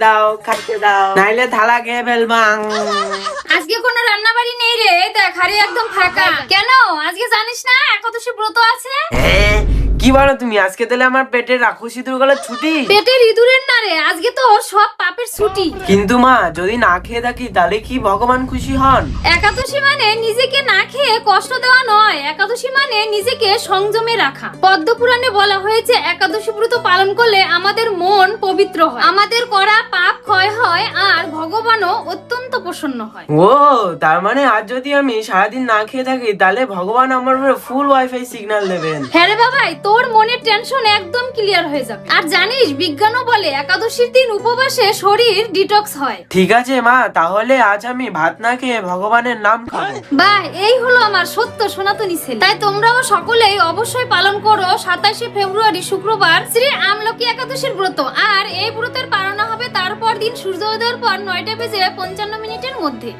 দাও খাইতে দাও নাইলে থালা খেয়ে ফেলবাং। আজকে কোনো রান্না বাড়ি নেই রে, দেখ আরে একদম ফাঁকা। কেন আজকে জানিস না একাদশী ব্রত আছে? হ্যাঁ, কি বলো তুমি? আজকে তাহলে আমার পেটের রাক্ষসী দুর্গলের ছুটি? পেটের ইঁদুরের না রে, আজকে তো সব পাপের ছুটি। কিন্তু মা, যদি না খেয়ে থাকি তাহলে কি ভগবান খুশি হন? একাদশী মানে নিজেকে না খেয়ে কষ্ট দেওয়া নয়, একাদশী মানে নিজেকে সংযমে রাখা। পদ্ম পুরাণে বলা হয়েছে একাদশী ব্রত পালন করলে আমাদের মন পবিত্র হয়, আমাদের করা পাপ ক্ষয় হয়, আর ভগবানও অত্যন্ত প্রসন্ন হয়। ও, তার মানে আজ যদি আমি সারাদিন না খেয়ে থাকি তাহলে ভগবান আমার উপরে ফুল ওয়াইফাই সিগন্যাল দেবেন। হ্যাঁ রে বাবাই, তোর মনের টেনশন একদম ক্লিয়ার হয়ে যাবে। আর জানিস বিজ্ঞানও বলে একাদশীর দিন উপবাসে শরীর ডিটক্স হয়। ঠিক আছে মা, তাহলে আজ আমি ভাত না খেয়ে ভগবানের নাম খাবো। বাহ, এই হলো আমার সত্য সনাতনী ছেলে। তাই তোমরাও সকলেই অবশ্যই পালন করো 27শে ফেব্রুয়ারি শুক্রবার শ্রী আমলকি একাদশীর ব্রত। আর এই ব্রতের পালন হবে তারপর দিন সূর্যোদয়ের পর 9টা বেজে 55 মিনিটের মধ্যে।